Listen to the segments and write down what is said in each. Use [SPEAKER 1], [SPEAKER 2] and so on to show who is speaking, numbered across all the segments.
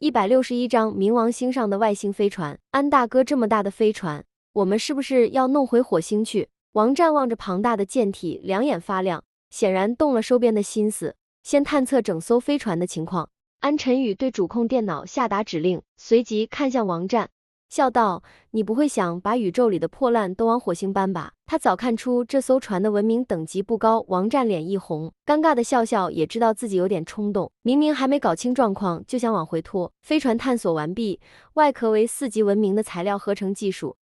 [SPEAKER 1] 161章冥王星上的外星飞船。安大哥，这么大的飞船，我们是不是要弄回火星去？王战望着庞大的舰体，两眼发亮，显然动了收编的心思，先探测整艘飞船的情况。安晨宇对主控电脑下达指令，随即看向王战，笑道：“你不会想把宇宙里的破烂都往火星搬吧？”他早看出这艘船的文明等级不高。王战脸一红，尴尬的笑笑，也知道自己有点冲动，明明还没搞清状况就想往回拖。飞船探索完毕，外壳为4级文明的材料合成技术，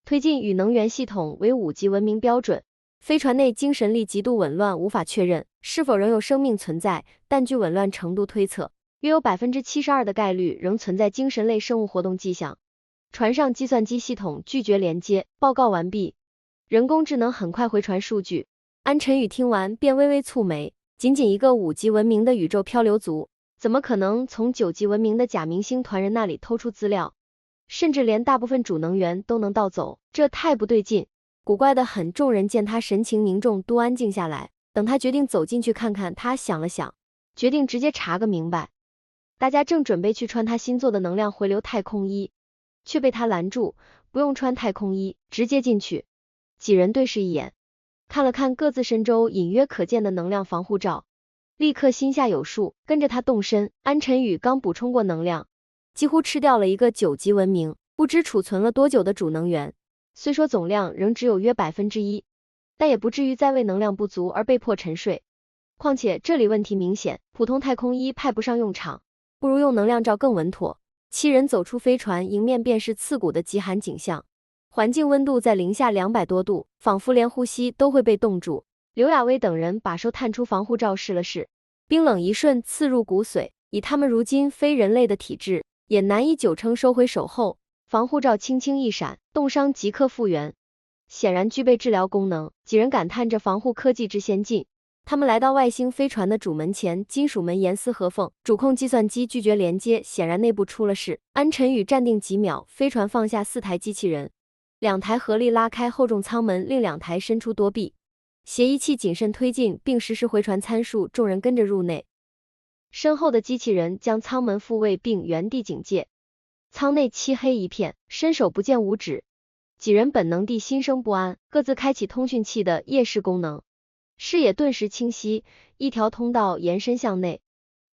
[SPEAKER 1] 推进与能源系统为5级文明标准。飞船内精神力极度紊乱，无法确认是否仍有生命存在，但据紊乱程度推测，约有 72% 的概率仍存在精神类生物活动迹象。船上计算机系统拒绝连接，报告完毕。人工智能很快回传数据。安晨宇听完便微微蹙眉，仅仅一个5级文明的宇宙漂流族，怎么可能从9级文明的假明星团人那里偷出资料，甚至连大部分主能源都能盗走？这太不对劲，古怪的很。众人见他神情凝重，都安静下来。等他决定走进去看看，他想了想，决定直接查个明白。大家正准备去穿他新做的能量回流太空衣，却被他拦住，不用穿太空衣，直接进去。几人对视一眼，看了看各自身周隐约可见的能量防护罩，立刻心下有数，跟着他动身。安晨宇刚补充过能量，几乎吃掉了一个9级文明，不知储存了多久的主能源，虽说总量仍只有约 1%， 但也不至于再为能量不足而被迫沉睡。况且这里问题明显，普通太空衣派不上用场，不如用能量罩更稳妥。7人走出飞船，迎面便是刺骨的极寒景象，环境温度在零下200多度，仿佛连呼吸都会被冻住。刘亚薇等人把手探出防护罩试了试，冰冷一瞬刺入骨髓，以他们如今非人类的体质，也难以久撑收回手后。防护罩轻轻一闪，冻伤即刻复原，显然具备治疗功能。几人感叹这防护科技之先进。他们来到外星飞船的主门前，金属门严丝合缝，主控计算机拒绝连接，显然内部出了事。安晨宇站定几秒，飞船放下4台机器人，2台合力拉开厚重舱门，另2台伸出多臂，协议器谨慎推进，并实时回传参数。众人跟着入内，身后的机器人将舱门复位并原地警戒。舱内漆黑一片，伸手不见五指，几人本能地心生不安，各自开启通讯器的夜视功能。视野顿时清晰，一条通道延伸向内，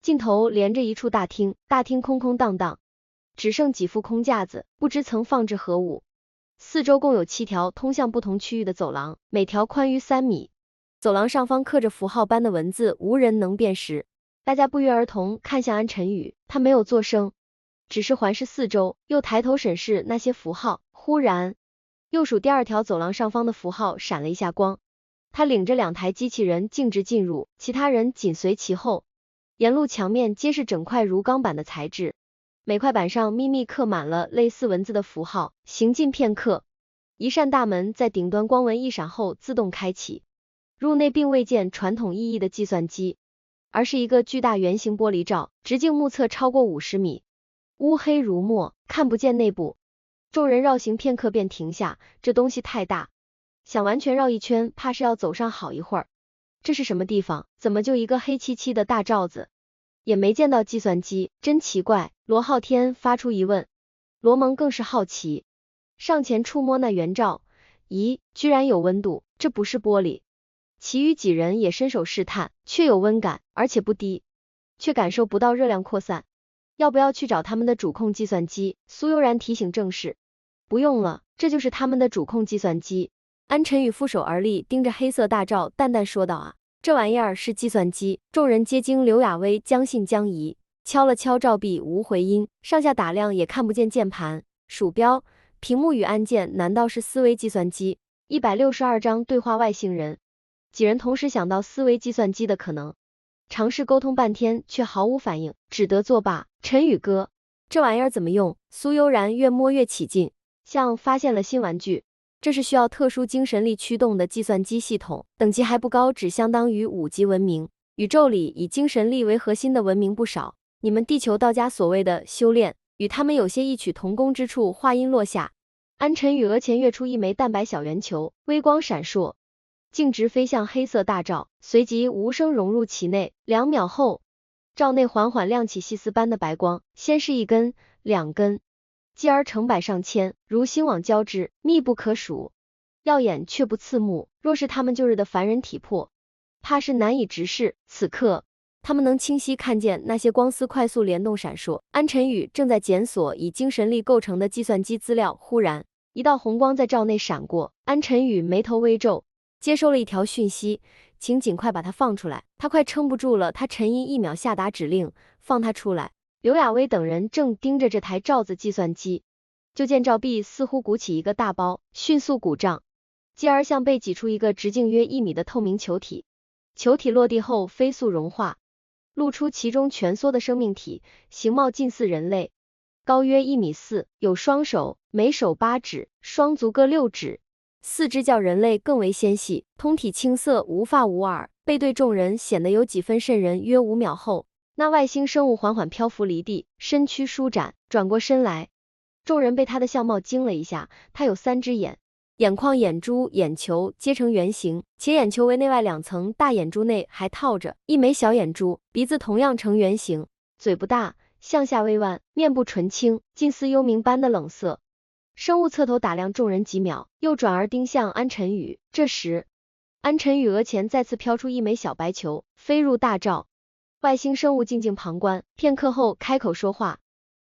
[SPEAKER 1] 尽头连着一处大厅，大厅空空荡荡，只剩几副空架子，不知曾放置何物。四周共有7条通向不同区域的走廊，每条宽约3米。走廊上方刻着符号般的文字，无人能辨识。大家不约而同看向安晨宇，他没有作声，只是环视四周，又抬头审视那些符号。忽然，右数第2条走廊上方的符号闪了一下光，他领着2台机器人径直进入，其他人紧随其后。沿路墙面皆是整块如钢板的材质，每块板上密密刻满了类似文字的符号。行进片刻，一扇大门在顶端光纹一闪后自动开启。入内并未见传统意义的计算机，而是一个巨大圆形玻璃罩，直径目测超过50米，乌黑如墨，看不见内部。众人绕行片刻便停下，这东西太大，想完全绕一圈，怕是要走上好一会儿。这是什么地方？怎么就一个黑漆漆的大罩子？也没见到计算机，真奇怪。罗浩天发出疑问，罗蒙更是好奇，上前触摸那圆罩，咦，居然有温度，这不是玻璃。其余几人也伸手试探，却有温感，而且不低，却感受不到热量扩散。要不要去找他们的主控计算机？苏悠然提醒郑氏。不用了，这就是他们的主控计算机。安晨宇负手而立，盯着黑色大罩，淡淡说道：“啊，这玩意儿是计算机。”众人皆惊，刘亚薇将信将疑，敲了敲罩壁，无回音，上下打量也看不见键盘、鼠标、屏幕与按键，难道是思维计算机？162章对话外星人。几人同时想到思维计算机的可能，尝试沟通半天却毫无反应，只得作罢。晨宇哥，这玩意儿怎么用？苏悠然越摸越起劲，像发现了新玩具。这是需要特殊精神力驱动的计算机系统，等级还不高，只相当于5级文明。宇宙里以精神力为核心的文明不少，你们地球道家所谓的修炼，与他们有些异曲同工之处。话音落下，安晨宇额前跃出一枚蛋白小圆球，微光闪烁，径直飞向黑色大罩，随即无声融入其内。2秒后，罩内缓缓亮起细丝般的白光，先是一根、2根，继而成百上千，如星网交织，密不可数，耀眼却不刺目。若是他们旧日的凡人体魄，怕是难以直视。此刻，他们能清晰看见那些光丝快速联动闪烁。安晨宇正在检索以精神力构成的计算机资料，忽然，一道红光在罩内闪过，安晨宇眉头微皱，接收了一条讯息，请尽快把他放出来。他快撑不住了，他沉吟1秒，下达指令，放他出来。刘亚薇等人正盯着这台罩子计算机，就见罩壁似乎鼓起一个大包，迅速鼓胀，继而向背挤出一个直径约1米的透明球体。球体落地后飞速融化，露出其中蜷缩的生命体，形貌近似人类，高约1.4米，有双手，每手8指，双足各6指，四肢较人类更为纤细，通体青色，无发无耳，背对众人显得有几分瘆人。约5秒后，那外星生物缓缓漂浮离地，身躯舒展，转过身来，众人被他的相貌惊了一下。他有3只眼，眼眶、眼珠、眼球皆呈圆形，且眼球为内外2层，大眼珠内还套着一枚小眼珠，鼻子同样呈圆形，嘴不大，向下微弯，面部纯青，近似幽冥般的冷色。生物侧头打量众人几秒，又转而盯向安晨宇。这时，安晨宇额前再次飘出一枚小白球，飞入大罩。外星生物静静旁观，片刻后开口说话，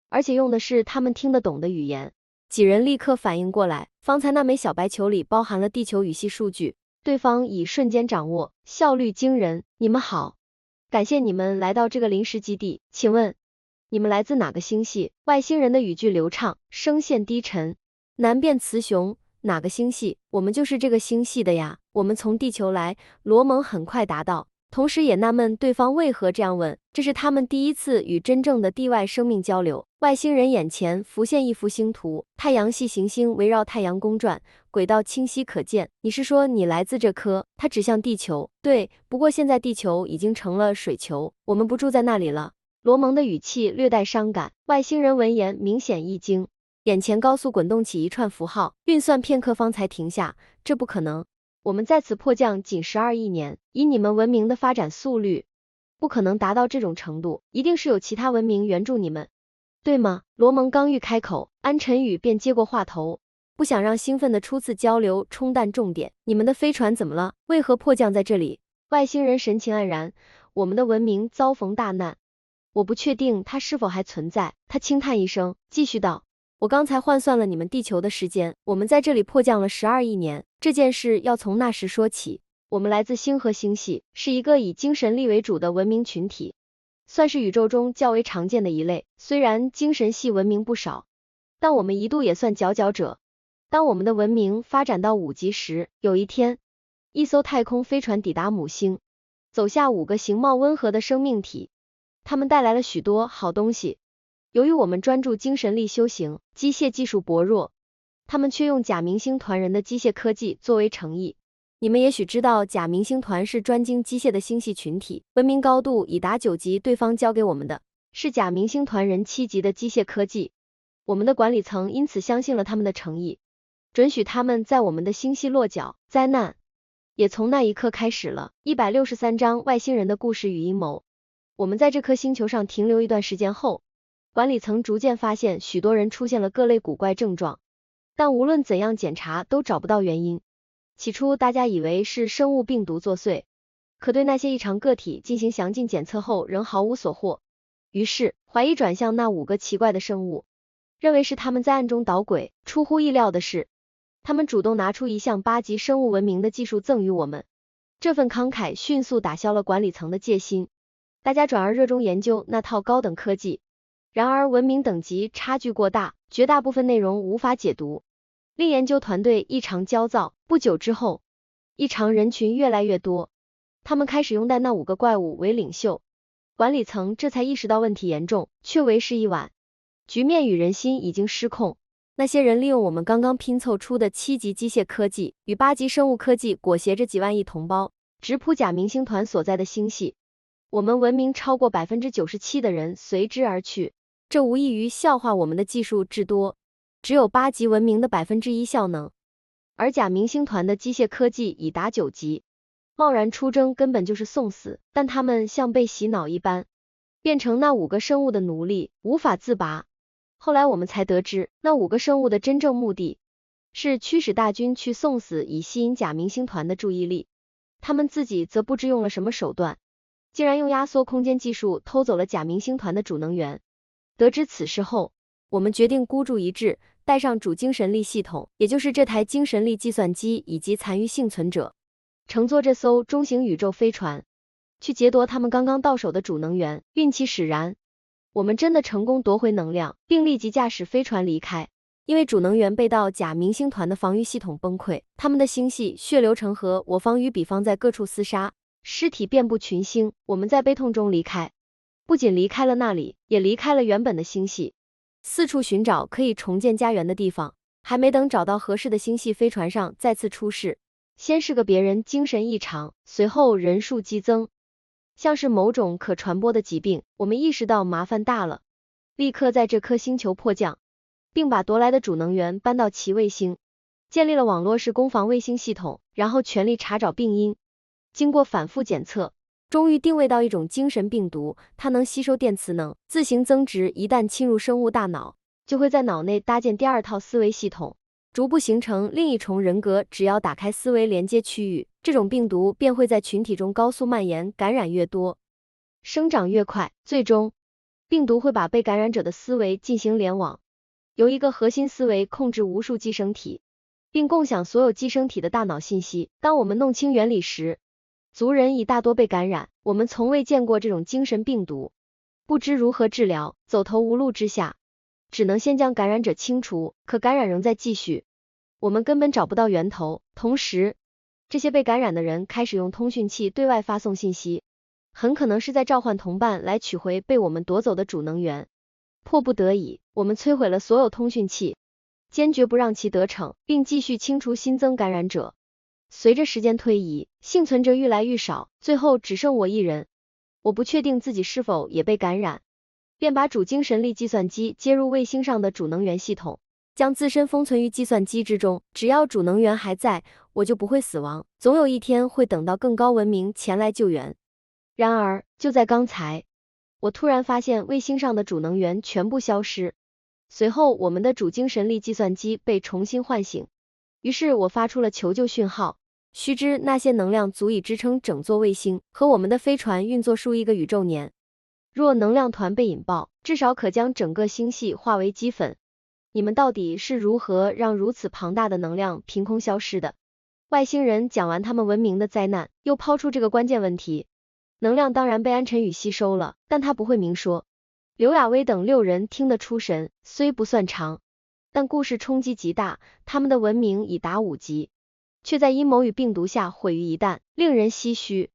[SPEAKER 1] 而且用的是他们听得懂的语言。几人立刻反应过来，方才那枚小白球里包含了地球语系数据，对方已瞬间掌握，效率惊人。你们好，感谢你们来到这个临时基地，请问你们来自哪个星系？外星人的语句流畅，声线低沉，难辨雌雄。哪个星系？我们就是这个星系的呀，我们从地球来。罗蒙很快答道，同时也纳闷对方为何这样问，这是他们第一次与真正的地外生命交流。外星人眼前浮现一幅星图，太阳系行星围绕太阳公转，轨道清晰可见。你是说你来自这颗？他指向地球。对，不过现在地球已经成了水球，我们不住在那里了。罗蒙的语气略带伤感。外星人闻言明显一惊，眼前高速滚动起一串符号，运算片刻方才停下。这不可能，我们在此迫降仅12亿年，以你们文明的发展速率，不可能达到这种程度，一定是有其他文明援助你们，对吗？罗蒙刚欲开口，安晨宇便接过话头，不想让兴奋的初次交流冲淡重点。你们的飞船怎么了？为何迫降在这里？外星人神情黯然，我们的文明遭逢大难，我不确定它是否还存在。他轻叹一声，继续道，我刚才换算了你们地球的时间，我们在这里迫降了12亿年，这件事要从那时说起。我们来自星河星系，是一个以精神力为主的文明群体，算是宇宙中较为常见的一类。虽然精神系文明不少，但我们一度也算佼佼者。当我们的文明发展到5级时，有一天，一艘太空飞船抵达母星，走下5个形貌温和的生命体，他们带来了许多好东西。由于我们专注精神力修行，机械技术薄弱，他们却用假明星团人的机械科技作为诚意。你们也许知道，假明星团是专精机械的星系群体，文明高度已达9级，对方交给我们的是假明星团人7级的机械科技。我们的管理层因此相信了他们的诚意，准许他们在我们的星系落脚。灾难也从那一刻开始了。163章外星人的故事与阴谋。我们在这颗星球上停留一段时间后，管理层逐渐发现许多人出现了各类古怪症状，但无论怎样检查都找不到原因。起初大家以为是生物病毒作祟，可对那些异常个体进行详尽检测后仍毫无所获，于是怀疑转向那5个奇怪的生物，认为是他们在暗中捣鬼。出乎意料的是，他们主动拿出一项8级生物文明的技术赠予我们，这份慷慨迅速打消了管理层的戒心，大家转而热衷研究那套高等科技。然而文明等级差距过大，绝大部分内容无法解读，令研究团队异常焦躁。不久之后，异常人群越来越多，他们开始拥戴那5个怪物为领袖，管理层这才意识到问题严重，却为时已晚，局面与人心已经失控。那些人利用我们刚刚拼凑出的7级机械科技与8级生物科技，裹挟着几万亿同胞，直扑假明星团所在的星系，我们文明超过97%的人随之而去，这无异于笑话我们的技术至多只有8级文明的1%效能，而假明星团的机械科技已达9级，贸然出征根本就是送死。但他们像被洗脑一般，变成那5个生物的奴隶，无法自拔。后来我们才得知，那5个生物的真正目的是驱使大军去送死，以吸引假明星团的注意力。他们自己则不知用了什么手段，竟然用压缩空间技术偷走了假明星团的主能源。得知此事后，我们决定孤注一掷，带上主精神力系统，也就是这台精神力计算机以及残余幸存者，乘坐这艘中型宇宙飞船，去劫夺他们刚刚到手的主能源。运气使然，我们真的成功夺回能量，并立即驾驶飞船离开。因为主能源被盗，假明星团的防御系统崩溃，他们的星系血流成河，我方与彼方在各处厮杀，尸体遍布群星。我们在悲痛中离开，不仅离开了那里，也离开了原本的星系，四处寻找可以重建家园的地方。还没等找到合适的星系，飞船上再次出事，先是个别人精神异常，随后人数激增，像是某种可传播的疾病。我们意识到麻烦大了，立刻在这颗星球迫降，并把夺来的主能源搬到其卫星，建立了网络式攻防卫星系统，然后全力查找病因。经过反复检测，终于定位到一种精神病毒，它能吸收电磁能，自行增值，一旦侵入生物大脑，就会在脑内搭建第2套思维系统，逐步形成另一重人格。只要打开思维连接区域，这种病毒便会在群体中高速蔓延，感染越多，生长越快，最终病毒会把被感染者的思维进行联网，由一个核心思维控制无数寄生体，并共享所有寄生体的大脑信息。当我们弄清原理时，族人已大多被感染。我们从未见过这种精神病毒，不知如何治疗，走投无路之下，只能先将感染者清除，可感染仍在继续，我们根本找不到源头。同时，这些被感染的人开始用通讯器对外发送信息，很可能是在召唤同伴来取回被我们夺走的主能源。迫不得已，我们摧毁了所有通讯器，坚决不让其得逞，并继续清除新增感染者。随着时间推移，幸存者愈来愈少，最后只剩我一人。我不确定自己是否也被感染，便把主精神力计算机接入卫星上的主能源系统，将自身封存于计算机之中。只要主能源还在，我就不会死亡，总有一天会等到更高文明前来救援。然而，就在刚才，我突然发现卫星上的主能源全部消失，随后我们的主精神力计算机被重新唤醒，于是我发出了求救讯号。须知那些能量足以支撑整座卫星和我们的飞船运作数亿个宇宙年，若能量团被引爆，至少可将整个星系化为齑粉。你们到底是如何让如此庞大的能量凭空消失的？外星人讲完他们文明的灾难，又抛出这个关键问题。能量当然被安晨宇吸收了，但他不会明说。刘亚威等6人听得出神，虽不算长，但故事冲击极大。他们的文明已达5级，却在阴谋与病毒下毁于一旦，令人唏嘘。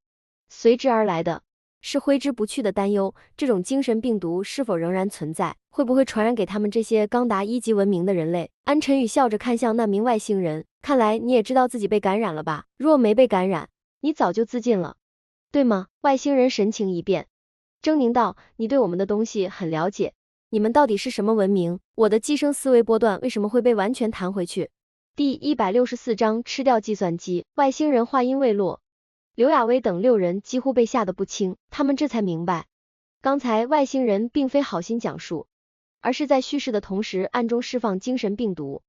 [SPEAKER 1] 随之而来的是挥之不去的担忧，这种精神病毒是否仍然存在，会不会传染给他们这些刚达1级文明的人类？安晨宇笑着看向那名外星人，看来你也知道自己被感染了吧？若没被感染，你早就自尽了，对吗？外星人神情一变，狰狞道，你对我们的东西很了解，你们到底是什么文明？我的寄生思维波段为什么会被完全弹回去？第164章吃掉计算机。外星人话音未落，刘亚威等6人几乎被吓得不轻，他们这才明白，刚才外星人并非好心讲述，而是在叙事的同时暗中释放精神病毒，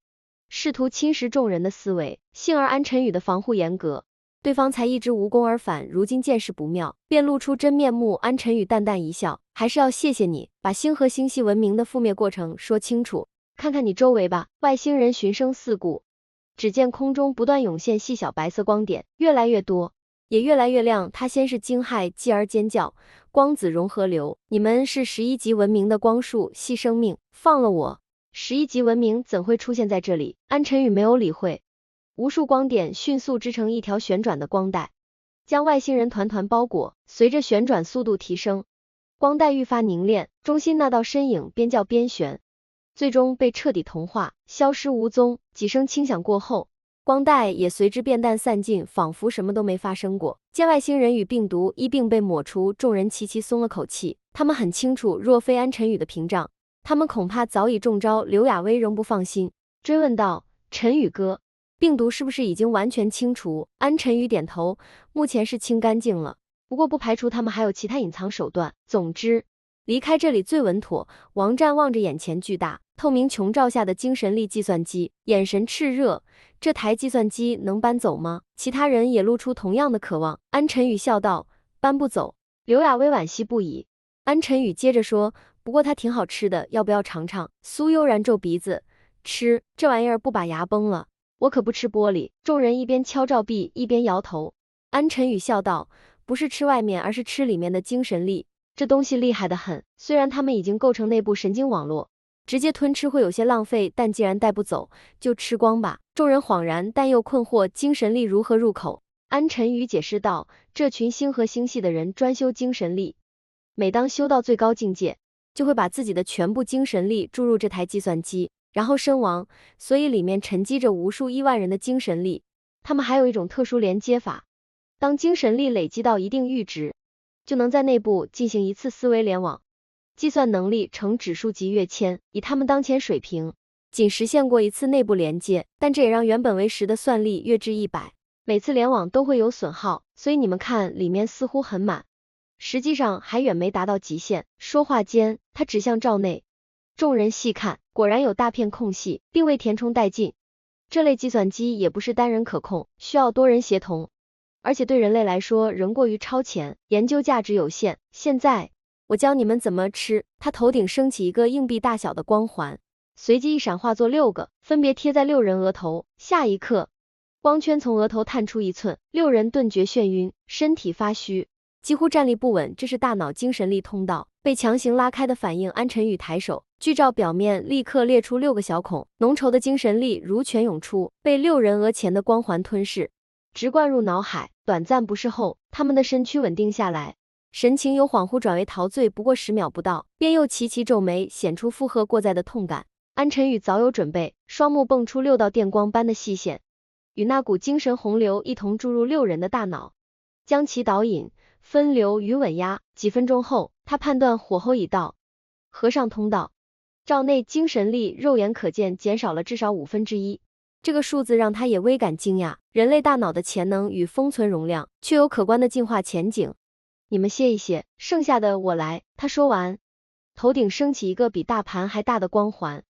[SPEAKER 1] 试图侵蚀众人的思维。幸而安晨宇的防护严格，对方才一直无功而返，如今见势不妙，便露出真面目。安晨宇淡淡一笑，还是要谢谢你，把星河星系文明的覆灭过程说清楚。看看你周围吧。外星人循声四顾，只见空中不断涌现细小白色光点，越来越多，也越来越亮。他先是惊骇，继而尖叫，光子融合流，你们是11级文明的光束系生命，放了我！11级文明怎会出现在这里？安晨宇没有理会，无数光点迅速织成一条旋转的光带，将外星人团团包裹。随着旋转速度提升，光带愈发凝练，中心那道身影边叫边旋，最终被彻底同化，消失无踪。几声轻响过后，光带也随之变淡散尽，仿佛什么都没发生过。见外星人与病毒一并被抹除，众人齐齐松了口气。他们很清楚，若非安晨宇的屏障，他们恐怕早已中招。刘亚威仍不放心，追问道：“晨宇哥，病毒是不是已经完全清除？”安晨宇点头，目前是清干净了，不过不排除他们还有其他隐藏手段。总之，离开这里最稳妥。王战望着眼前巨大、透明穹照下的精神力计算机，眼神炽热。这台计算机能搬走吗？其他人也露出同样的渴望。安晨宇笑道：“搬不走。”刘雅薇惋惜不已。安晨宇接着说：“不过它挺好吃的，要不要尝尝？”苏悠然皱鼻子：“吃这玩意儿不把牙崩了？我可不吃玻璃。”众人一边敲照壁一边摇头。安晨宇笑道：“不是吃外面，而是吃里面的精神力。这东西厉害得很，虽然他们已经构成内部神经网络，直接吞吃会有些浪费，但既然带不走，就吃光吧。”众人恍然，但又困惑，精神力如何入口？安晨宇解释道：“这群星河星系的人专修精神力，每当修到最高境界，就会把自己的全部精神力注入这台计算机，然后身亡，所以里面沉积着无数亿万人的精神力。他们还有一种特殊连接法，当精神力累积到一定阈值，就能在内部进行一次思维联网，计算能力呈指数级跃迁。以他们当前水平，仅实现过一次内部连接，但这也让原本为10的算力跃至100，每次联网都会有损耗，所以你们看里面似乎很满，实际上还远没达到极限。”说话间，他指向罩内，众人细看，果然有大片空隙，并未填充殆尽。这类计算机也不是单人可控，需要多人协同，而且对人类来说仍过于超前，研究价值有限。现在我教你们怎么吃。他头顶升起一个硬币大小的光环，随即一闪化作6个，分别贴在6人额头。下一刻，光圈从额头探出1寸，6人顿觉眩晕，身体发虚，几乎站立不稳。这是大脑精神力通道被强行拉开的反应。安晨宇抬手，巨罩表面立刻裂出6个小孔，浓稠的精神力如泉涌出，被6人额前的光环吞噬，直灌入脑海。短暂不适后，他们的身躯稳定下来，神情由恍惚转为陶醉，不过10秒不到，便又齐齐皱眉，显出负荷过载的痛感。安晨宇早有准备，双目蹦出6道电光般的细线，与那股精神洪流一同注入6人的大脑，将其导引、分流与稳压。几分钟后，他判断火候已到，合上通道，罩内精神力肉眼可见减少了至少1/5。这个数字让他也微感惊讶，人类大脑的潜能与封存容量，却有可观的进化前景。你们歇一歇，剩下的我来。他说完，头顶升起一个比大盘还大的光环，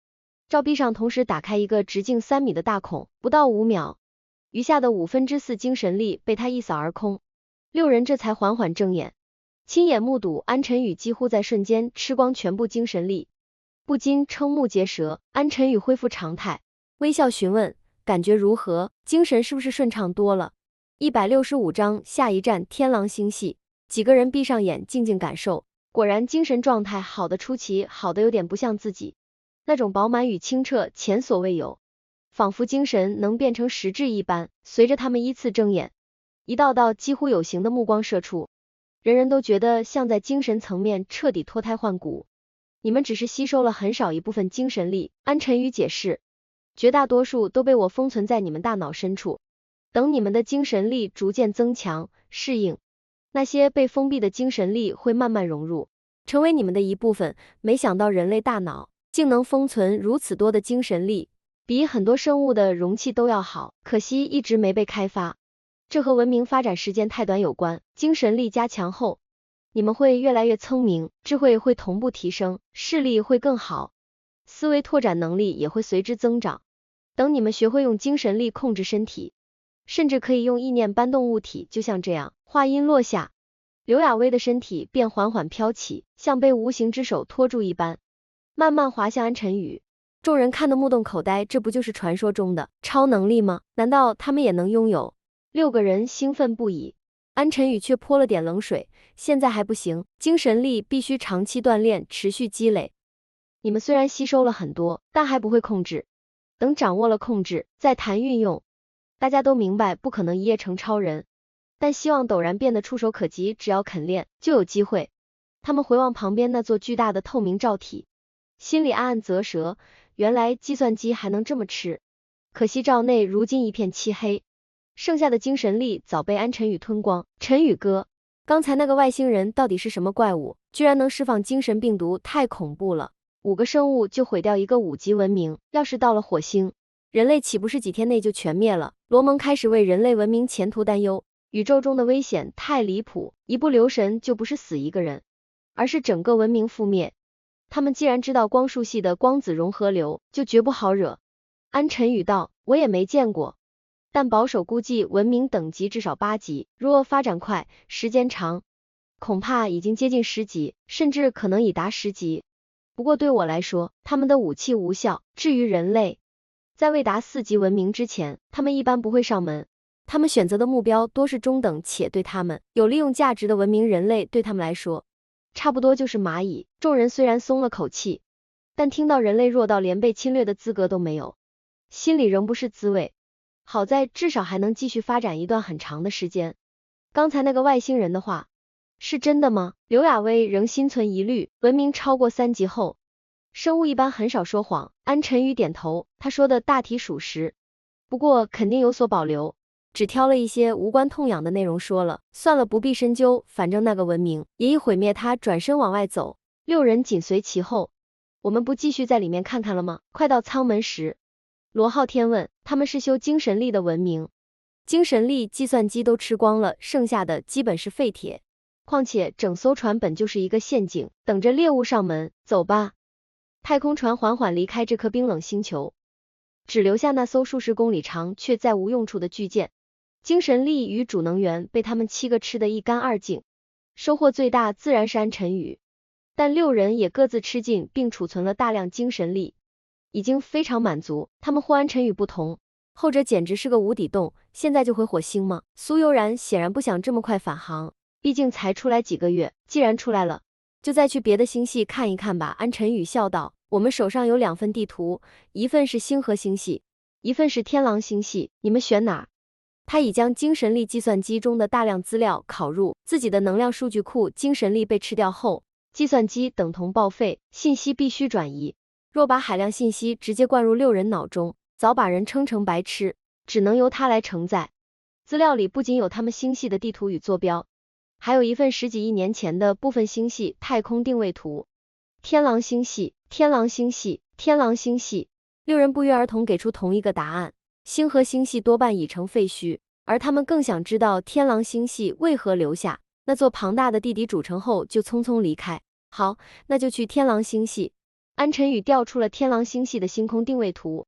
[SPEAKER 1] 罩壁上同时打开一个直径3米的大孔，不到5秒，余下的4/5精神力被他一扫而空。6人这才缓缓睁眼，亲眼目睹安晨宇几乎在瞬间吃光全部精神力，不禁瞠目结舌。安晨宇恢复常态，微笑询问：“感觉如何？精神是不是顺畅多了？”165章下一站天狼星系。几个人闭上眼静静感受，果然精神状态好的出奇，好的有点不像自己，那种饱满与清澈前所未有，仿佛精神能变成实质一般。随着他们依次睁眼，一道道几乎有形的目光射出，人人都觉得像在精神层面彻底脱胎换骨。你们只是吸收了很少一部分精神力，安晨宇解释，绝大多数都被我封存在你们大脑深处，等你们的精神力逐渐增强适应，那些被封闭的精神力会慢慢融入，成为你们的一部分。没想到人类大脑竟能封存如此多的精神力，比很多生物的容器都要好，可惜一直没被开发。这和文明发展时间太短有关。精神力加强后，你们会越来越聪明，智慧会同步提升，视力会更好，思维拓展能力也会随之增长。等你们学会用精神力控制身体，甚至可以用意念搬动物体，就像这样。话音落下，刘雅薇的身体便缓缓飘起，像被无形之手托住一般，慢慢滑向安晨宇。众人看得目瞪口呆，这不就是传说中的超能力吗？难道他们也能拥有？6个人兴奋不已，安晨宇却泼了点冷水，现在还不行，精神力必须长期锻炼，持续积累。你们虽然吸收了很多，但还不会控制，等掌握了控制，再谈运用。大家都明白不可能一夜成超人，但希望陡然变得触手可及，只要肯练，就有机会。他们回望旁边那座巨大的透明罩体，心里暗暗啧舌，原来计算机还能这么吃，可惜罩内如今一片漆黑，剩下的精神力早被安晨宇吞光。晨宇哥，刚才那个外星人到底是什么怪物？居然能释放精神病毒，太恐怖了！5个生物就毁掉一个5级文明，要是到了火星，人类岂不是几天内就全灭了？罗蒙开始为人类文明前途担忧，宇宙中的危险太离谱，一不留神就不是死一个人，而是整个文明覆灭。他们既然知道光束系的光子融合流，就绝不好惹。安晨宇道，我也没见过，但保守估计文明等级至少8级，若发展快，时间长，恐怕已经接近10级，甚至可能已达10级。不过对我来说，他们的武器无效，至于人类，在未达4级文明之前，他们一般不会上门。他们选择的目标多是中等且对他们有利用价值的文明，人类对他们来说差不多就是蚂蚁。众人虽然松了口气，但听到人类弱到连被侵略的资格都没有，心里仍不是滋味。好在至少还能继续发展一段很长的时间。刚才那个外星人的话是真的吗？刘亚威仍心存疑虑。文明超过3级后，生物一般很少说谎。安晨宇点头，他说的大体属实，不过肯定有所保留，只挑了一些无关痛痒的内容说了，算了，不必深究，反正那个文明也已毁灭。他转身往外走，6人紧随其后。我们不继续在里面看看了吗？快到舱门时，罗浩天问，他们是修精神力的文明，精神力计算机都吃光了，剩下的基本是废铁，况且整艘船本就是一个陷阱，等着猎物上门。走吧。太空船缓缓离开这颗冰冷星球，只留下那艘数十公里长却再无用处的巨舰。精神力与主能源被他们7个吃得一干二净，收获最大自然是安晨宇，但6人也各自吃尽并储存了大量精神力，已经非常满足。他们或安晨宇不同，后者简直是个无底洞。现在就回火星吗？苏悠然显然不想这么快返航，毕竟才出来几个月，既然出来了，就再去别的星系看一看吧。安晨宇笑道，我们手上有2份地图，一份是星河星系，一份是天狼星系，你们选哪儿？他已将精神力计算机中的大量资料拷入自己的能量数据库，精神力被吃掉后，计算机等同报废，信息必须转移。若把海量信息直接灌入6人脑中，早把人撑成白痴，只能由他来承载。资料里不仅有他们星系的地图与坐标，还有一份10几亿年前的部分星系太空定位图。天狼星系，天狼星系，天狼星系。6人不约而同给出同一个答案，星河星系多半已成废墟，而他们更想知道天狼星系为何留下那座庞大的地底主城后就匆匆离开。好，那就去天狼星系。安晨宇调出了天狼星系的星空定位图。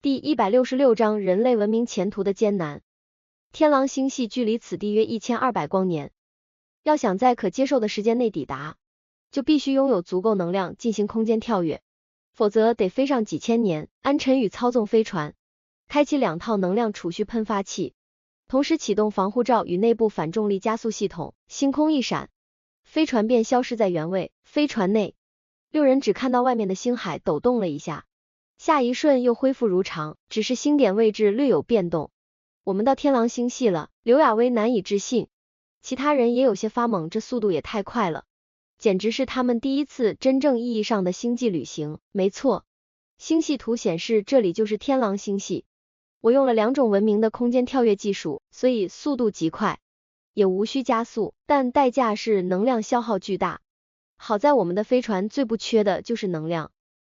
[SPEAKER 1] 第166章人类文明前途的艰难。天狼星系距离此地约1200光年，要想在可接受的时间内抵达，就必须拥有足够能量进行空间跳跃，否则得飞上几千年。安晨宇操纵飞船，开启2套能量储蓄喷发器，同时启动防护罩与内部反重力加速系统。星空一闪，飞船便消失在原位。飞船内，6人只看到外面的星海抖动了一下，下一瞬又恢复如常，只是星点位置略有变动。我们到天狼星系了。刘亚威难以置信，其他人也有些发懵，这速度也太快了，简直是他们第一次真正意义上的星际旅行。没错，星系图显示这里就是天狼星系。我用了2种文明的空间跳跃技术，所以速度极快，也无需加速，但代价是能量消耗巨大。好在我们的飞船最不缺的就是能量。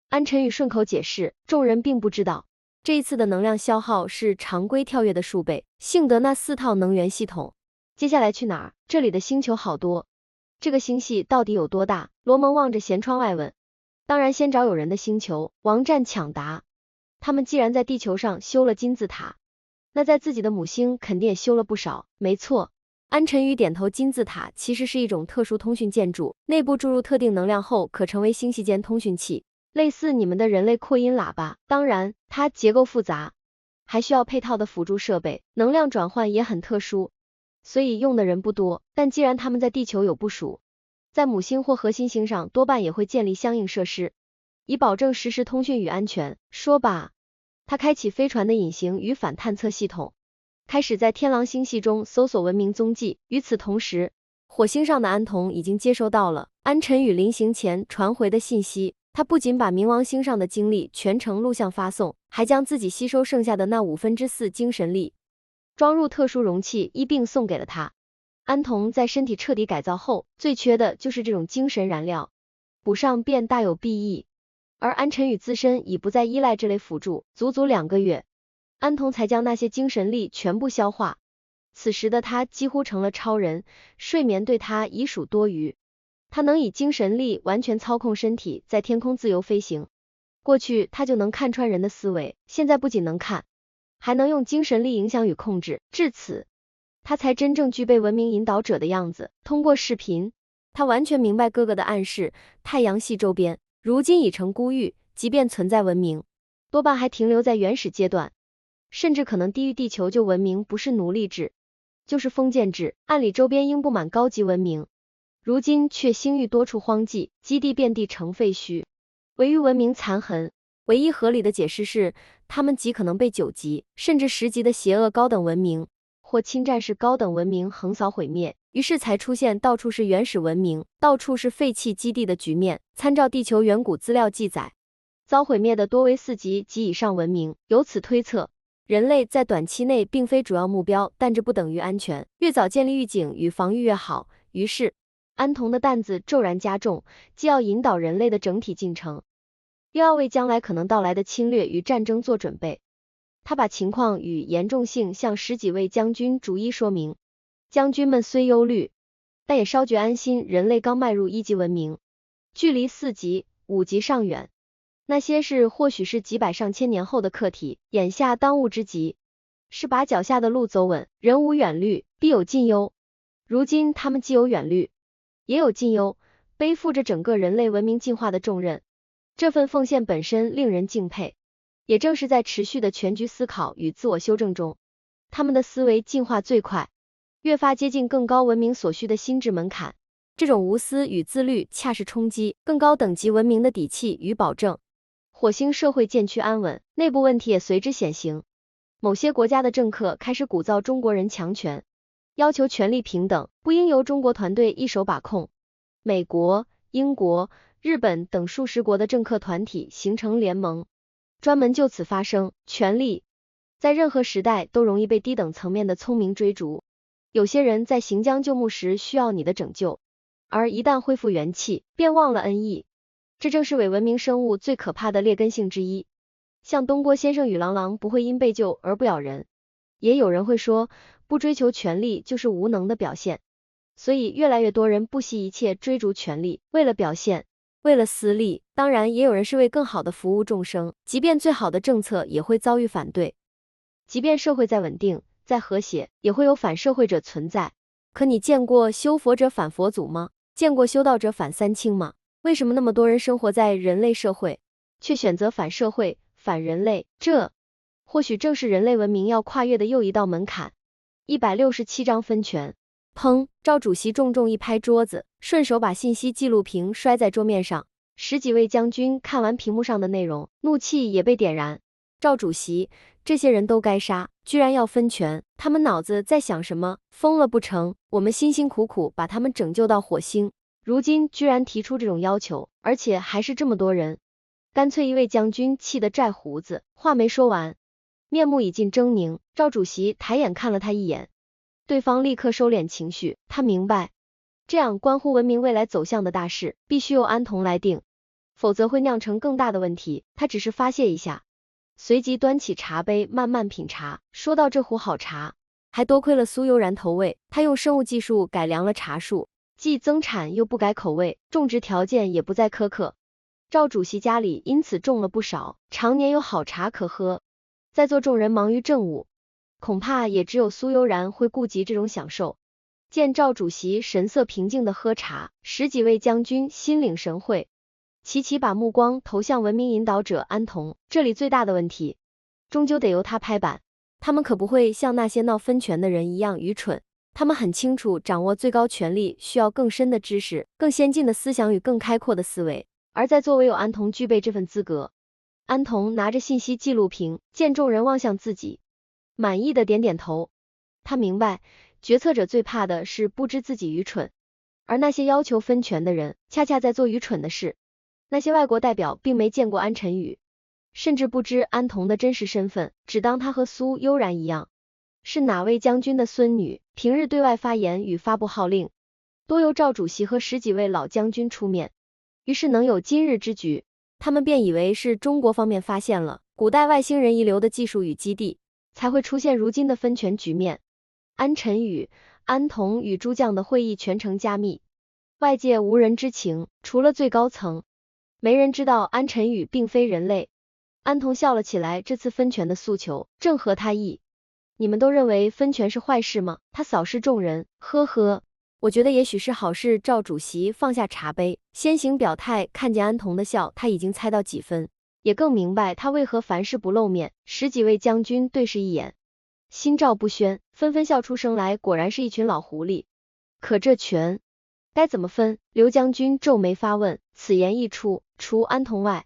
[SPEAKER 1] 安晨宇顺口解释，众人并不知道，这一次的能量消耗是常规跳跃的数倍，幸得那4套能源系统。接下来去哪儿？这里的星球好多，这个星系到底有多大？罗蒙望着舷窗外问。当然先找有人的星球。王战抢答，他们既然在地球上修了金字塔，那在自己的母星肯定也修了不少。没错。安晨宇点头，金字塔其实是一种特殊通讯建筑，内部注入特定能量后可成为星系间通讯器，类似你们的人类扩音喇叭。当然它结构复杂，还需要配套的辅助设备，能量转换也很特殊，所以用的人不多。但既然他们在地球有部署，在母星或核心星上多半也会建立相应设施，以保证实时通讯与安全。说罢，他开启飞船的隐形与反探测系统，开始在天狼星系中搜索文明踪迹。与此同时，火星上的安童已经接收到了安晨宇临行前传回的信息，他不仅把冥王星上的经历全程录像发送，还将自己吸收剩下的那4/5精神力装入特殊容器一并送给了他。安童在身体彻底改造后，最缺的就是这种精神燃料，补上便大有裨益。而安晨宇自身已不再依赖这类辅助，足足2个月，安童才将那些精神力全部消化。此时的他几乎成了超人，睡眠对他已属多余。他能以精神力完全操控身体，在天空自由飞行。过去他就能看穿人的思维，现在不仅能看，还能用精神力影响与控制。至此，他才真正具备文明引导者的样子。通过视频，他完全明白哥哥的暗示，太阳系周边如今已成孤域，即便存在文明，多半还停留在原始阶段，甚至可能低于地球旧文明，不是奴隶制，就是封建制。按理周边应布满高级文明，如今却星域多处荒迹，基地遍地成废墟，唯余文明残痕。唯一合理的解释是，他们极可能被9级甚至10级的邪恶高等文明或侵占式高等文明横扫毁灭，于是才出现到处是原始文明，到处是废弃基地的局面。参照地球远古资料记载，遭毁灭的多为4级及以上文明，由此推测，人类在短期内并非主要目标，但这不等于安全，越早建立预警与防御越好。于是安童的担子骤然加重，既要引导人类的整体进程，又要为将来可能到来的侵略与战争做准备。他把情况与严重性向10几位将军逐一说明，将军们虽忧虑，但也稍觉安心。人类刚迈入1级文明，距离4级、5级尚远，那些是或许是几百上千年后的课题，眼下当务之急是把脚下的路走稳。人无远虑，必有近忧。如今他们既有远虑，也有近忧，背负着整个人类文明进化的重任，这份奉献本身令人敬佩。也正是在持续的全局思考与自我修正中，他们的思维进化最快，越发接近更高文明所需的心智门槛。这种无私与自律，恰是冲击更高等级文明的底气与保证。火星社会渐趋安稳，内部问题也随之显形。某些国家的政客开始鼓噪中国人强权，要求权力平等，不应由中国团队一手把控。美国、英国、日本等数十国的政客团体形成联盟，专门就此发声。权力在任何时代都容易被低等层面的聪明追逐，有些人在行将就木时需要你的拯救，而一旦恢复元气，便忘了恩义。这正是伪文明生物最可怕的劣根性之一。像东郭先生与狼不会因被救而不咬人。也有人会说，不追求权力就是无能的表现，所以越来越多人不惜一切追逐权力，为了表现，为了私利。当然也有人是为更好的服务众生，即便最好的政策也会遭遇反对，即便社会再稳定再和谐，也会有反社会者存在。可你见过修佛者反佛祖吗？见过修道者反三清吗？为什么那么多人生活在人类社会，却选择反社会、反人类？这或许正是人类文明要跨越的又一道门槛。167章分权。砰！赵主席重重一拍桌子，顺手把信息记录屏摔在桌面上。10几位将军看完屏幕上的内容，怒气也被点燃。赵主席，这些人都该杀，居然要分权，他们脑子在想什么？疯了不成？我们辛辛苦苦把他们拯救到火星，如今居然提出这种要求，而且还是这么多人。干脆一位将军气得拽胡子，话没说完，面目已尽狰狞。赵主席抬眼看了他一眼，对方立刻收敛情绪，他明白，这样关乎文明未来走向的大事，必须由安童来定，否则会酿成更大的问题。他只是发泄一下，随即端起茶杯慢慢品茶，说到这壶好茶，还多亏了苏悠然投喂，他用生物技术改良了茶树，既增产又不改口味，种植条件也不再苛刻。赵主席家里因此种了不少，常年有好茶可喝。在座众人忙于政务，恐怕也只有苏悠然会顾及这种享受。见赵主席神色平静的喝茶，10几位将军心领神会，齐齐把目光投向文明引导者安童。这里最大的问题，终究得由他拍板。他们可不会像那些闹分权的人一样愚蠢，他们很清楚掌握最高权力需要更深的知识、更先进的思想与更开阔的思维，而在座唯有安童具备这份资格。安童拿着信息记录屏，见众人望向自己，满意的点点头。他明白，决策者最怕的是不知自己愚蠢，而那些要求分权的人，恰恰在做愚蠢的事。那些外国代表并没见过安晨宇，甚至不知安童的真实身份，只当他和苏悠然一样，是哪位将军的孙女。平日对外发言与发布号令，多由赵主席和10几位老将军出面，于是能有今日之局。他们便以为是中国方面发现了古代外星人遗留的技术与基地，才会出现如今的分权局面。安晨宇、安童与诸将的会议全程加密，外界无人知情，除了最高层，没人知道安晨宇并非人类。安童笑了起来，这次分权的诉求正合他意。你们都认为分权是坏事吗？他扫视众人，呵呵。我觉得也许是好事。赵主席放下茶杯，先行表态。看见安童的笑，他已经猜到几分，也更明白他为何凡事不露面。十几位将军对视一眼，心照不宣，纷纷笑出声来。果然是一群老狐狸。可这权该怎么分？刘将军皱眉发问。此言一出，除安童外，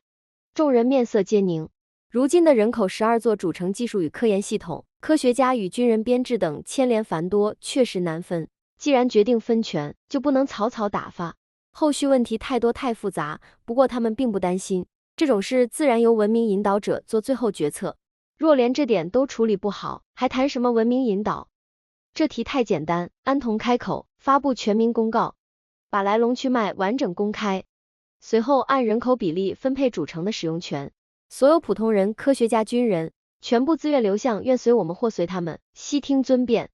[SPEAKER 1] 众人面色皆凝。如今的人口12座组成技术与科研系统，科学家与军人编制等牵连繁多，确实难分。既然决定分权，就不能草草打发，后续问题太多太复杂。不过他们并不担心，这种事自然由文明引导者做最后决策。若连这点都处理不好，还谈什么文明引导？这题太简单。安童开口，发布全民公告，把来龙去脉完整公开，随后按人口比例分配主城的使用权。所有普通人、科学家、军人，全部自愿流向，愿随我们或随他们，悉听尊便。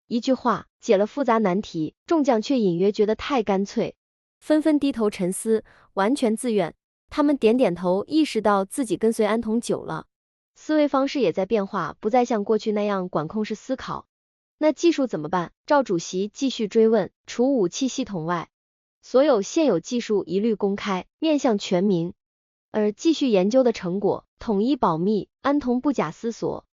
[SPEAKER 1] 一句话解了复杂难题，众将却隐约觉得太干脆，纷纷低头沉思，完全自愿。他们点点头，意识到自己跟随安童久了，思维方式也在变化，不再像过去那样管控式思考。那技术怎么办？赵主席继续追问。除武器系统外，所有现有技术一律公开，面向全民。而继续研究的成果统一保密。安童不假思索，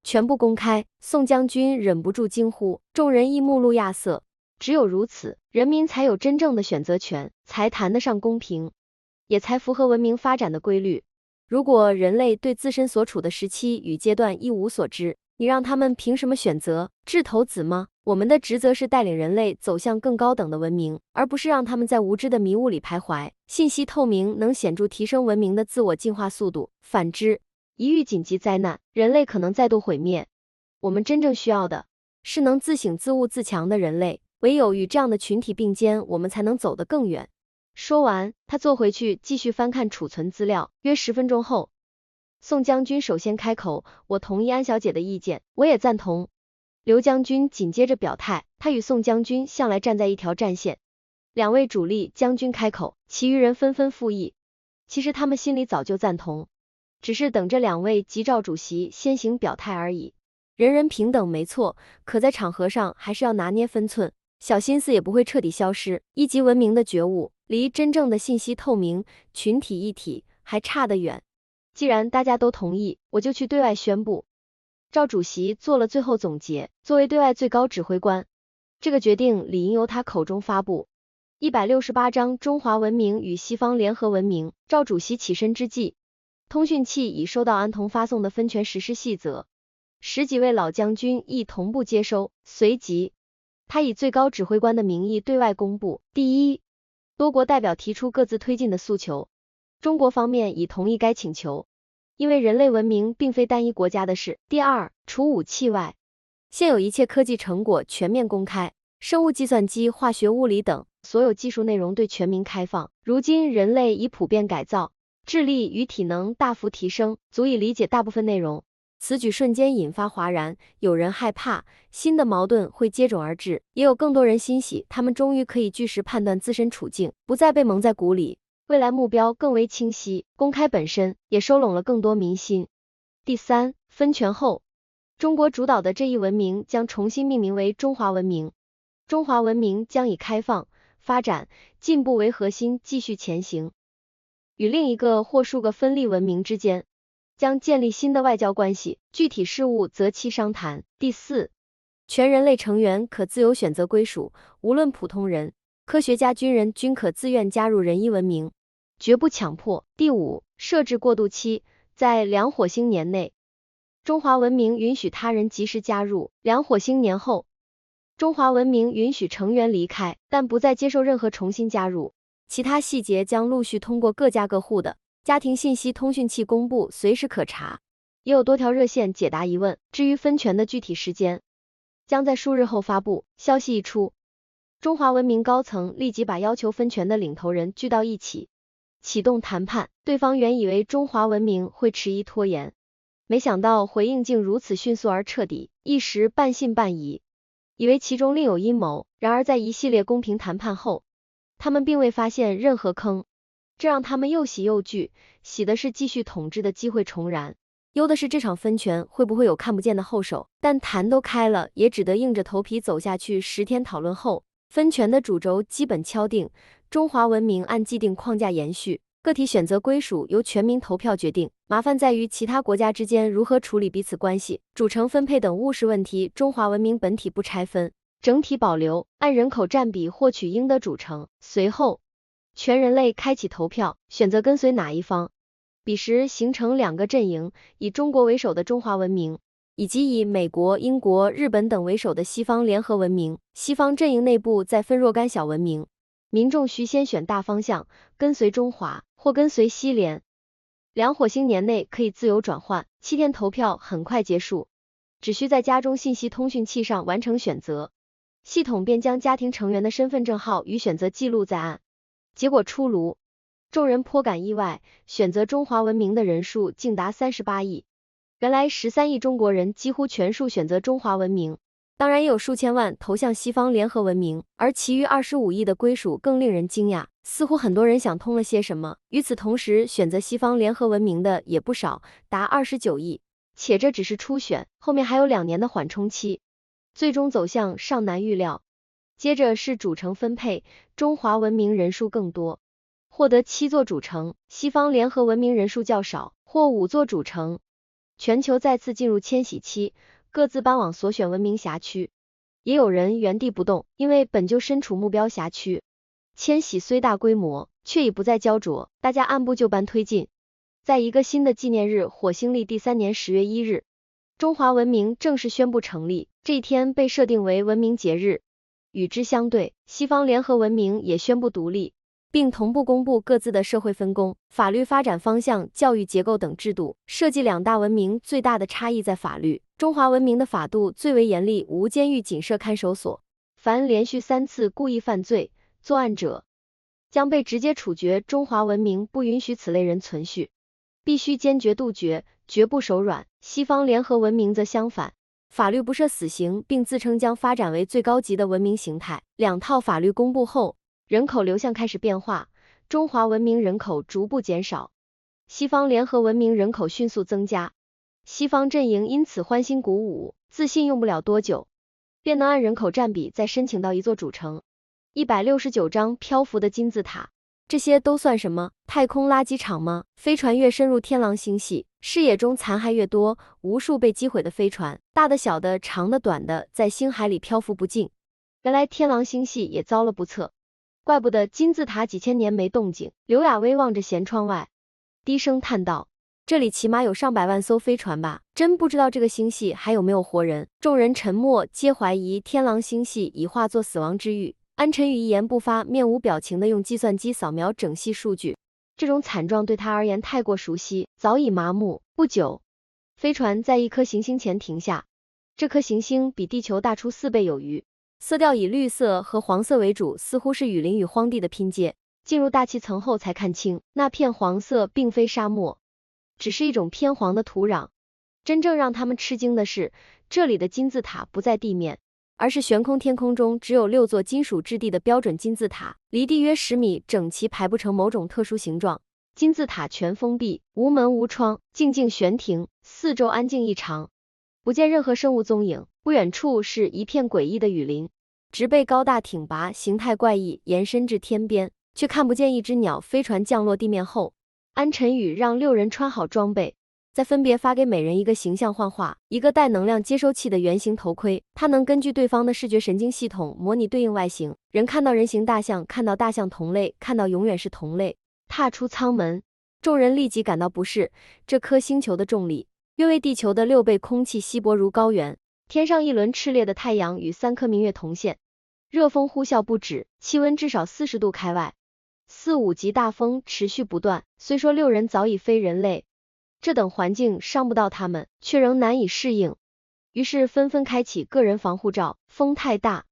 [SPEAKER 1] 全部公开。宋将军忍不住惊呼，众人亦目露亚色。只有如此，人民才有真正的选择权，才谈得上公平，也才符合文明发展的规律。如果人类对自身所处的时期与阶段一无所知，你让他们凭什么选择？掷头子吗？我们的职责是带领人类走向更高等的文明，而不是让他们在无知的迷雾里徘徊。信息透明能显著提升文明的自我进化速度，反之，一遇紧急灾难，人类可能再度毁灭。我们真正需要的是能自省自悟自强的人类，唯有与这样的群体并肩，我们才能走得更远。说完，他坐回去继续翻看储存资料。约10分钟后，宋将军首先开口，我同意安小姐的意见，我也赞同。刘将军紧接着表态，他与宋将军向来站在一条战线。两位主力将军开口，其余人纷纷附议。其实他们心里早就赞同，只是等着两位及赵主席先行表态而已。人人平等没错，可在场合上还是要拿捏分寸，小心思也不会彻底消失。一级文明的觉悟，离真正的信息透明、群体一体还差得远。既然大家都同意，我就去对外宣布。赵主席做了最后总结，作为对外最高指挥官，这个决定理应由他口中发布。168章中华文明与西方联合文明。赵主席起身之际，通讯器已收到安童发送的分权实施细则，10几位老将军亦同步接收。随即，他以最高指挥官的名义对外公布：第一，多国代表提出各自推进的诉求，中国方面已同意该请求，因为人类文明并非单一国家的事。第二，除武器外，现有一切科技成果全面公开，生物计算机、化学、物理等所有技术内容对全民开放。如今人类已普遍改造，智力与体能大幅提升，足以理解大部分内容。此举瞬间引发哗然，有人害怕新的矛盾会接踵而至，也有更多人欣喜，他们终于可以据实判断自身处境，不再被蒙在鼓里，未来目标更为清晰。公开本身也收拢了更多民心。第三，分权后，中国主导的这一文明将重新命名为中华文明。中华文明将以开放、发展、进步为核心继续前行，与另一个或数个分立文明之间将建立新的外交关系，具体事务择期商谈。第四，全人类成员可自由选择归属，无论普通人、科学家、军人均可自愿加入人一文明，绝不强迫。第五，设置过渡期，在2火星年内，中华文明允许他人及时加入；2火星年后，中华文明允许成员离开，但不再接受任何重新加入。其他细节将陆续通过各家各户的家庭信息通讯器公布，随时可查。也有多条热线解答疑问。至于分权的具体时间，将在数日后发布。消息一出，中华文明高层立即把要求分权的领头人聚到一起，启动谈判。对方原以为中华文明会迟疑拖延，没想到回应竟如此迅速而彻底，一时半信半疑，以为其中另有阴谋。然而在一系列公平谈判后，他们并未发现任何坑，这让他们又喜又惧，喜的是继续统治的机会重燃，忧的是这场分权会不会有看不见的后手。但坛都开了，也只得硬着头皮走下去。10天讨论后，分权的主轴基本敲定，中华文明按既定框架延续，个体选择归属由全民投票决定。麻烦在于其他国家之间如何处理彼此关系、主城分配等务实问题。中华文明本体不拆分，整体保留，按人口占比获取应得主城。随后，全人类开启投票，选择跟随哪一方。彼时形成2个阵营，以中国为首的中华文明，以及以美国、英国、日本等为首的西方联合文明。西方阵营内部再分若干小文明，民众需先选大方向，跟随中华或跟随西联。2火星年内可以自由转换，7天投票很快结束，只需在家中信息通讯器上完成选择，系统便将家庭成员的身份证号与选择记录在案。结果出炉，众人颇感意外，选择中华文明的人数竟达38亿。原来13亿中国人几乎全数选择中华文明，当然也有数千万投向西方联合文明，而其余25亿的归属更令人惊讶。似乎很多人想通了些什么。与此同时，选择西方联合文明的也不少，达29亿。且这只是初选，后面还有2年的缓冲期，最终走向尚难预料。接着是主城分配，中华文明人数更多，获得7座主城，西方联合文明人数较少，或5座主城。全球再次进入迁徙期，各自搬往所选文明辖区，也有人原地不动，因为本就身处目标辖区。迁徙虽大规模，却已不再焦灼，大家按部就班推进。在一个新的纪念日，火星历第3年10月1日，中华文明正式宣布成立，这一天被设定为文明节日。与之相对，西方联合文明也宣布独立，并同步公布各自的社会分工、法律发展方向、教育结构等制度。涉及2大文明最大的差异在法律，中华文明的法度最为严厉，无监狱，仅设看守所，凡连续3次故意犯罪作案者，将被直接处决。中华文明不允许此类人存续，必须坚决杜绝，绝不手软。西方联合文明则相反，法律不设死刑，并自称将发展为最高级的文明形态。2套法律公布后，人口流向开始变化，中华文明人口逐步减少，西方联合文明人口迅速增加。西方阵营因此欢欣鼓舞，自信用不了多久，便能按人口占比再申请到1座主城。169张漂浮的金字塔，这些都算什么？太空垃圾场吗？飞船越深入天狼星系，视野中残骸越多，无数被击毁的飞船，大的小的，长的短的，在星海里漂浮不尽。原来天狼星系也遭了不测，怪不得金字塔几千年没动静。刘亚薇望着舷窗外，低声叹道：这里起码有上百万艘飞船吧，真不知道这个星系还有没有活人。众人沉默，皆怀疑天狼星系已化作死亡之域。安晨宇一言不发，面无表情地用计算机扫描整系数据。这种惨状对他而言太过熟悉，早已麻木。不久，飞船在一颗行星前停下，这颗行星比地球大出4倍有余，色调以绿色和黄色为主，似乎是雨林与荒地的拼接。进入大气层后才看清，那片黄色并非沙漠，只是一种偏黄的土壤。真正让他们吃惊的是，这里的金字塔不在地面，而是悬空天空中只有6座金属质地的标准金字塔，离地约10米，整齐排布成某种特殊形状。金字塔全封闭，无门无窗，静静悬停，四周安静异常，不见任何生物踪影。不远处是一片诡异的雨林，植被高大挺拔，形态怪异，延伸至天边，却看不见一只鸟。飞船降落地面后，安晨宇让6人穿好装备，再分别发给每人一个形象幻化，一个带能量接收器的圆形头盔，它能根据对方的视觉神经系统模拟对应外形。人看到人形大象，看到大象同类，看到永远是同类。踏出舱门，众人立即感到不适，这颗星球的重力约为地球的6倍，空气稀薄如高原，天上一轮炽烈的太阳与3颗明月同现，热风呼啸不止，气温至少40度开外，4、5级大风持续不断。虽说6人早已非人类，这等环境伤不到他们，却仍难以适应，于是纷纷开启个人防护罩。风太大，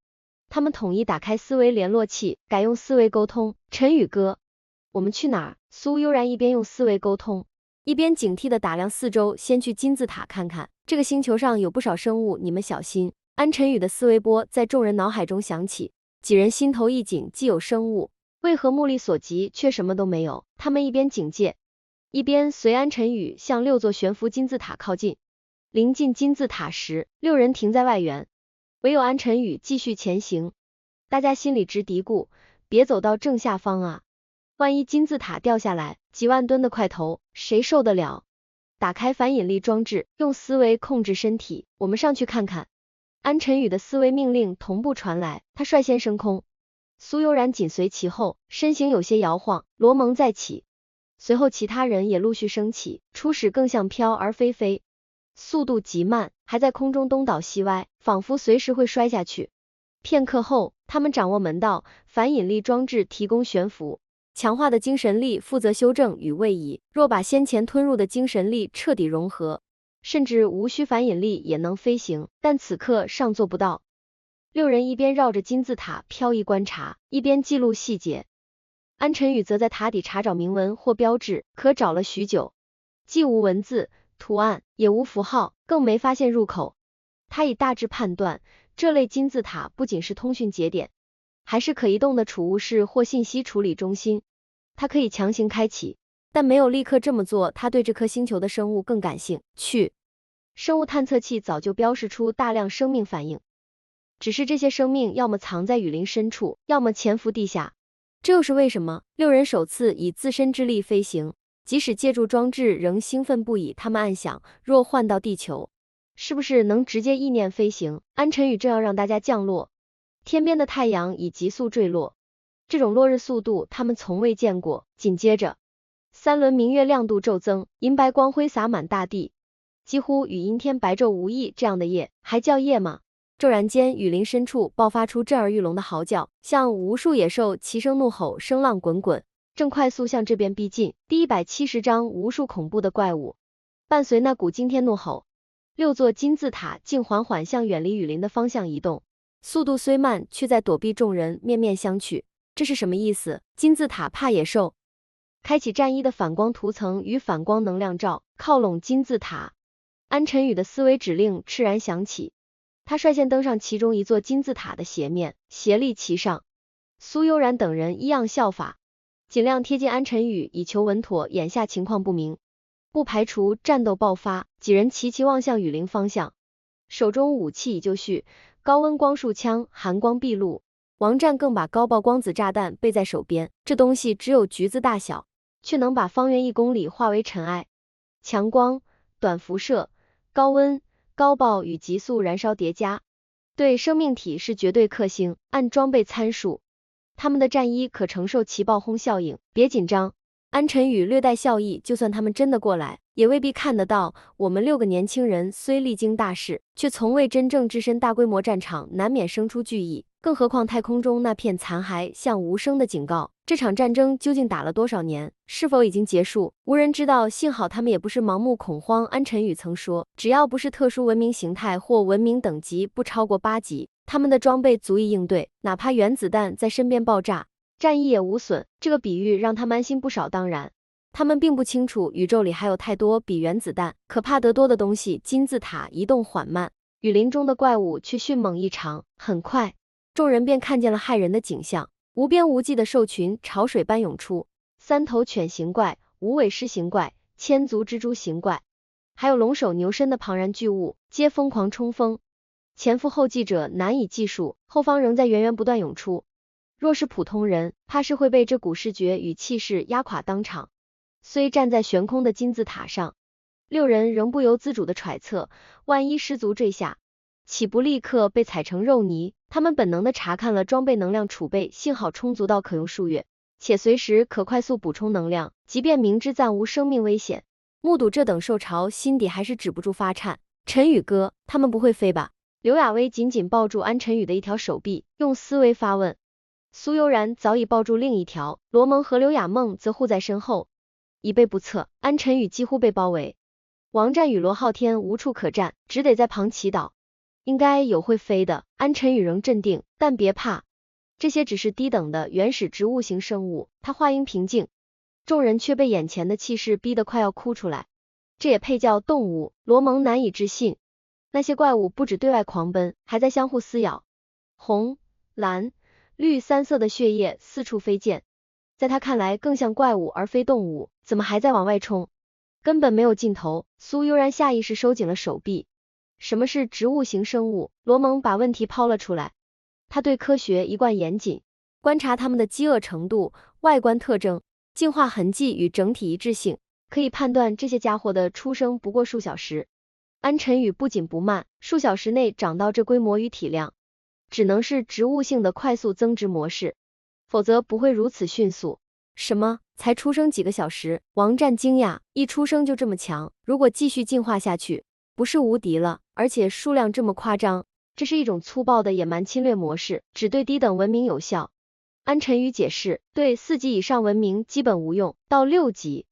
[SPEAKER 1] 他们统一打开思维联络器，改用思维沟通。晨宇哥，我们去哪儿？苏悠然一边用思维沟通，一边警惕地打量四周。先去金字塔看看，这个星球上有不少生物，你们小心。安晨宇的思维波在众人脑海中响起，几人心头一紧，既有生物，为何目力所及却什么都没有？他们一边警戒，一边随安晨宇向6座悬浮金字塔靠近。临近金字塔时，6人停在外缘，唯有安晨宇继续前行。大家心里直嘀咕，别走到正下方啊，万一金字塔掉下来，几万吨的块头，谁受得了？打开反引力装置，用思维控制身体，我们上去看看。安晨宇的思维命令同步传来，他率先升空，苏悠然紧随其后，身形有些摇晃，罗蒙再起，随后其他人也陆续升起，初始更像飘而非飞，速度极慢，还在空中东倒西歪，仿佛随时会摔下去。片刻后，他们掌握门道，反引力装置提供悬浮，强化的精神力负责修正与位移，若把先前吞入的精神力彻底融合，甚至无需反引力也能飞行，但此刻尚做不到。6人一边绕着金字塔飘逸观察，一边记录细节。安晨宇则在塔底查找铭文或标志，可找了许久，既无文字、图案，也无符号，更没发现入口。他已大致判断，这类金字塔不仅是通讯节点，还是可移动的储物室或信息处理中心。他可以强行开启，但没有立刻这么做，他对这颗星球的生物更感兴趣。生物探测器早就标示出大量生命反应，只是这些生命要么藏在雨林深处，要么潜伏地下。这又是为什么？6人首次以自身之力飞行，即使借助装置仍兴奋不已。他们暗想，若换到地球，是不是能直接意念飞行？安晨宇正要让大家降落，天边的太阳已急速坠落，这种落日速度他们从未见过。紧接着，3轮明月亮度骤增，银白光辉洒满大地，几乎与阴天白昼无异。这样的夜还叫夜吗？骤然间，雨林深处爆发出震耳欲聋的嚎叫，像无数野兽齐声怒吼，声浪滚滚，正快速向这边逼近。第170章，无数恐怖的怪物。伴随那股惊天怒吼，6座金字塔竟缓缓向远离雨林的方向移动，速度虽慢，却在躲避众人面面相觑。这是什么意思？金字塔怕野兽？开启战衣的反光涂层与反光能量罩，靠拢金字塔。安晨宇的思维指令炽然响起，他率先登上其中一座金字塔的斜面，斜立其上。苏悠然等人依样效法，尽量贴近安晨宇，以求稳妥。眼下情况不明，不排除战斗爆发。几人齐齐望向雨林方向，手中武器已就绪，高温光束枪寒光毕露。王战更把高爆光子炸弹备在手边，这东西只有橘子大小，却能把方圆1公里化为尘埃。强光、短辐射、高温、高爆与急速燃烧叠加，对生命体是绝对克星。按装备参数，他们的战衣可承受其爆轰效应。别紧张，安晨宇略带笑意，就算他们真的过来，也未必看得到。我们6个年轻人虽历经大事，却从未真正置身大规模战场，难免生出惧意。更何况太空中那片残骸像无声的警告，这场战争究竟打了多少年？是否已经结束？无人知道。幸好他们也不是盲目恐慌。安晨宇曾说，只要不是特殊文明形态或文明等级不超过8级，他们的装备足以应对，哪怕原子弹在身边爆炸，战衣也无损。这个比喻让他们安心不少。当然，他们并不清楚宇宙里还有太多比原子弹可怕得多的东西。金字塔移动缓慢，雨林中的怪物却迅猛异常。很快，众人便看见了骇人的景象，无边无际的兽群潮水般涌出，3头犬形怪、无尾狮形怪、千足蜘蛛形怪，还有龙首牛身的庞然巨物，皆疯狂冲锋，前赴后继者难以计数，后方仍在源源不断涌出。若是普通人，怕是会被这股视觉与气势压垮当场。虽站在悬空的金字塔上，6人仍不由自主地揣测，万一失足坠下，岂不立刻被踩成肉泥？他们本能地查看了装备能量储备，幸好充足到可用数月，且随时可快速补充能量，即便明知暂无生命危险。目睹这等受潮，心底还是止不住发颤。晨宇哥，他们不会飞吧？刘亚薇紧紧抱住安晨宇的一条手臂，用思维发问。苏悠然早已抱住另一条，罗蒙和刘亚梦则护在身后，以备不测。安晨宇几乎被包围，王战与罗昊天无处可站，只得在旁祈祷。应该有会飞的。安晨宇仍镇定，但别怕，这些只是低等的原始植物型生物。他话音平静，众人却被眼前的气势逼得快要哭出来。这也配叫动物？罗蒙难以置信，那些怪物不止对外狂奔，还在相互撕咬，红、蓝、绿3色的血液四处飞溅，在他看来更像怪物而非动物，怎么还在往外冲？根本没有尽头。苏悠然下意识收紧了手臂。什么是植物型生物？罗蒙把问题抛了出来。他对科学一贯严谨，观察它们的饥饿程度、外观特征、进化痕迹与整体一致性，可以判断这些家伙的出生不过数小时。安晨宇不紧不慢，数小时内长到这规模与体量，只能是植物性的快速增殖模式，否则不会如此迅速。什么？才出生几个小时？王战惊讶，一出生就这么强，如果继续进化下去，不是无敌了，而且数量这么夸张，这是一种粗暴的野蛮侵略模式，只对低等文明有效。安晨宇解释，对4级以上文明基本无用，到6级，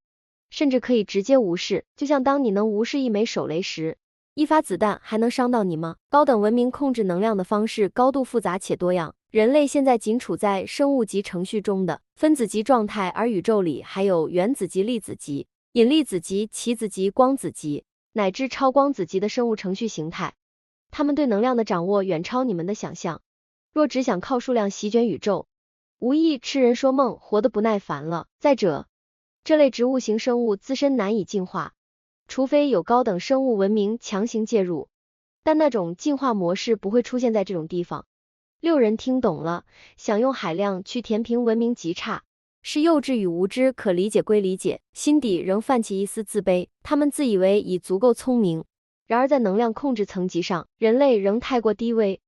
[SPEAKER 1] 甚至可以直接无视，就像当你能无视一枚手雷时，一发子弹还能伤到你吗？高等文明控制能量的方式高度复杂且多样，人类现在仅处在生物级程序中的分子级状态，而宇宙里还有原子级、粒子级、引力子级、棋子级、光子级，乃至超光子级的生物程序形态。他们对能量的掌握远超你们的想象。若只想靠数量席卷宇宙，无异痴人说梦，活得不耐烦了。再者，这类植物型生物自身难以进化，除非有高等生物文明强行介入，但那种进化模式不会出现在这种地方。6人听懂了，想用海量去填平文明极差，是幼稚与无知，可理解归理解，心底仍泛起一丝自卑。他们自以为已足够聪明，然而在能量控制层级上，人类仍太过低微。